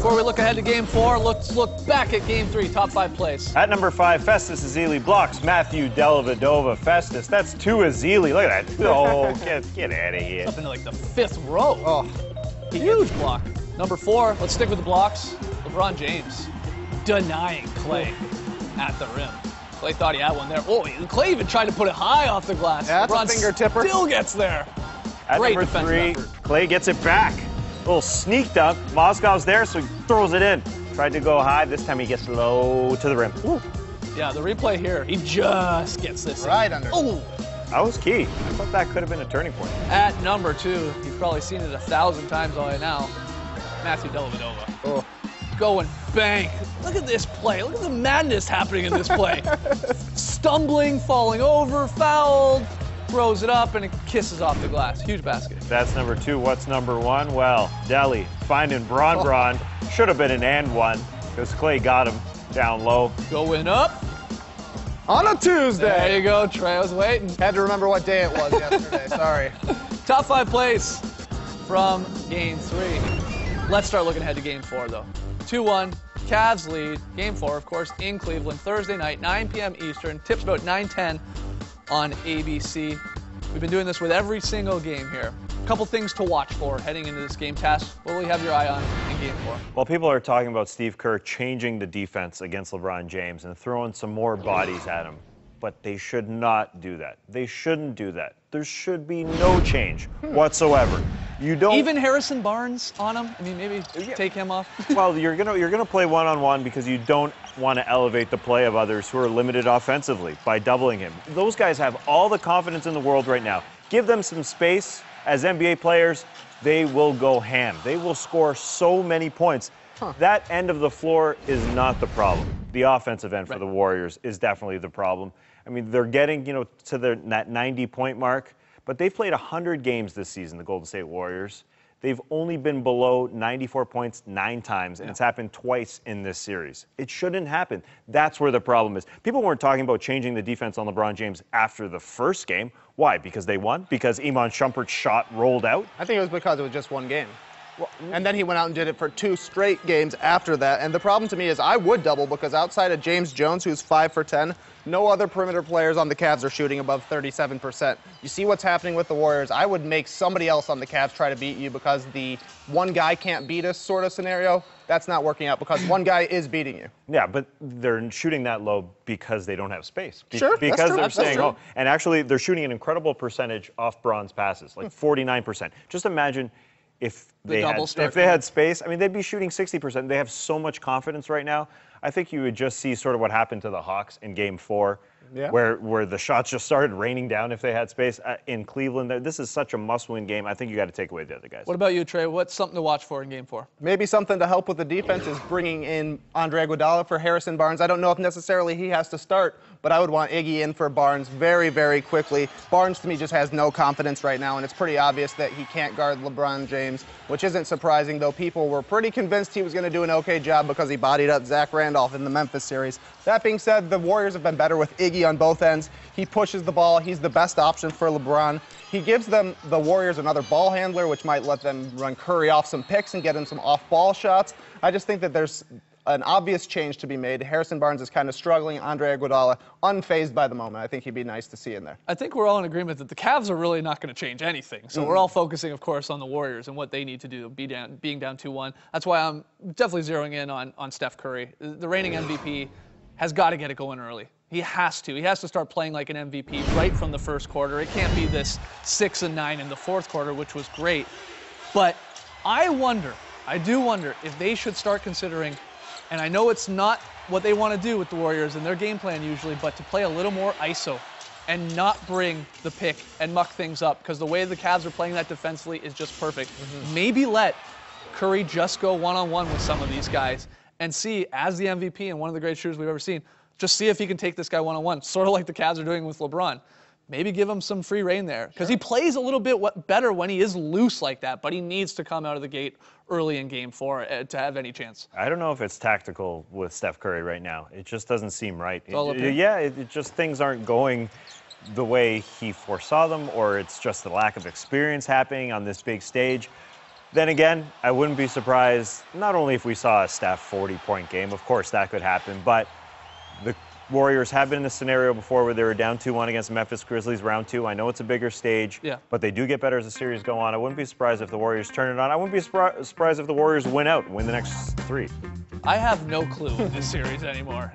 Before we look ahead to Game 4, let's look back at Game 3, top 5 plays. At number 5, Festus Ezeli blocks Matthew Dellavedova. Festus, that's 2 Ezeli. Look at that. Oh, get out of here. Up into like the 5th row. Oh, huge block. Number 4, let's stick with the blocks. LeBron James denying Clay at the rim. Clay thought he had one there. Oh, Clay even tried to put it high off the glass. Yeah, that's LeBron a finger tipper. Still gets there. At Great number defensive 3, effort. Clay gets it back. A little sneak dunk. Mozgov's there, so he throws it in. Tried to go high. This time he gets low to the rim. Ooh. Yeah, the replay here, he just gets this right under. Ooh. That was key. I thought that could have been a turning point. At number 2, you've probably seen it 1,000 times by now, Matthew Dellavedova. Oh. Going bank. Look at this play. Look at the madness happening in this play. Stumbling, falling over, fouled, throws it up, and it kisses off the glass. Huge basket. That's number 2. What's number 1? Well, Delly finding Bron. Should have been an and one because Clay got him down low. Going up. On a Tuesday. There you go, Trey. I was waiting. Had to remember what day it was yesterday. Sorry. Top 5 plays from Game 3. Let's start looking ahead to Game 4, though. 2-1, Cavs lead. Game 4, of course, in Cleveland, Thursday night, 9 p.m. Eastern. Tips about 9:10 on ABC. We've been doing this with every single game here. A couple things to watch for heading into this game. Tass, what will you have your eye on in Game 4? Well, people are talking about Steve Kerr changing the defense against LeBron James and throwing some more bodies at him. But they should not do that. They shouldn't do that. There should be no change whatsoever. You don't even Harrison Barnes on him. I mean, maybe take him off. Well, you're gonna play one-on-one because you don't want to elevate the play of others who are limited offensively by doubling him. Those guys have all the confidence in the world right now. Give them some space. As NBA players, they will go ham. They will score so many points. That end of the floor is not the problem. The offensive end for the Warriors is definitely the problem. I mean, they're getting, to that 90-point mark, but they've played 100 games this season, the Golden State Warriors. They've only been below 94 points 9 times, and it's happened twice in this series. It shouldn't happen. That's where the problem is. People weren't talking about changing the defense on LeBron James after the first game. Why? Because they won? Because Iman Shumpert's shot rolled out? I think it was because it was just one game. Well, and then he went out and did it for 2 straight games after that. And the problem to me is I would double because outside of James Jones, who's 5 for 10, no other perimeter players on the Cavs are shooting above 37%. You see what's happening with the Warriors. I would make somebody else on the Cavs try to beat you because the one guy can't beat us sort of scenario, that's not working out because one guy is beating you. Yeah, but they're shooting that low because they don't have space. Sure, because that's true. they're That's saying, true. and actually they're shooting an incredible percentage off Bron's passes, like 49%. Just imagine if they had space. I mean, they'd be shooting 60%. They have so much confidence right now. I think you would just see sort of what happened to the Hawks in Game 4, where the shots just started raining down if they had space. In Cleveland, this is such a must-win game. I think you got to take away the other guys. What about you, Trey? What's something to watch for in Game 4? Maybe something to help with the defense is bringing in Andre Iguodala for Harrison Barnes. I don't know if necessarily he has to start, but I would want Iggy in for Barnes very, very quickly. Barnes, to me, just has no confidence right now, and it's pretty obvious that he can't guard LeBron James, which isn't surprising, though people were pretty convinced he was going to do an okay job because he bodied up Zach Randolph in the Memphis series. That being said, the Warriors have been better with Iggy on both ends. He pushes the ball. He's the best option for LeBron. He gives them, the Warriors, another ball handler, which might let them run Curry off some picks and get him some off-ball shots. I just think that there's an obvious change to be made. Harrison Barnes is kind of struggling. Andre Iguodala, unfazed by the moment. I think he'd be nice to see in there. I think we're all in agreement that the Cavs are really not going to change anything. So we're all focusing, of course, on the Warriors and what they need to do, being down 2-1. That's why I'm definitely zeroing in on Steph Curry. The reigning MVP has got to get it going early. He has to. He has to start playing like an MVP right from the first quarter. It can't be this 6 and 9 in the fourth quarter, which was great. But I do wonder if they should start considering, and I know it's not what they want to do with the Warriors and their game plan usually, but to play a little more ISO and not bring the pick and muck things up, because the way the Cavs are playing that defensively is just perfect. Maybe let Curry just go one-on-one with some of these guys and see, as the MVP and one of the great shooters we've ever seen, just see if he can take this guy one-on-one, sort of like the Cavs are doing with LeBron. Maybe give him some free reign there, because he plays a little bit better when he is loose like that, but he needs to come out of the gate early in Game 4 to have any chance. I don't know if it's tactical with Steph Curry right now. It just doesn't seem right. It just things aren't going the way he foresaw them, or it's just the lack of experience happening on this big stage. Then again, I wouldn't be surprised, not only if we saw a Steph 40-point game, of course that could happen, but the Warriors have been in a scenario before where they were down 2-1 against Memphis Grizzlies round 2. I know it's a bigger stage, but they do get better as the series go on. I wouldn't be surprised if the Warriors turn it on. I wouldn't be surprised if the Warriors win the next 3. I have no clue in this series anymore.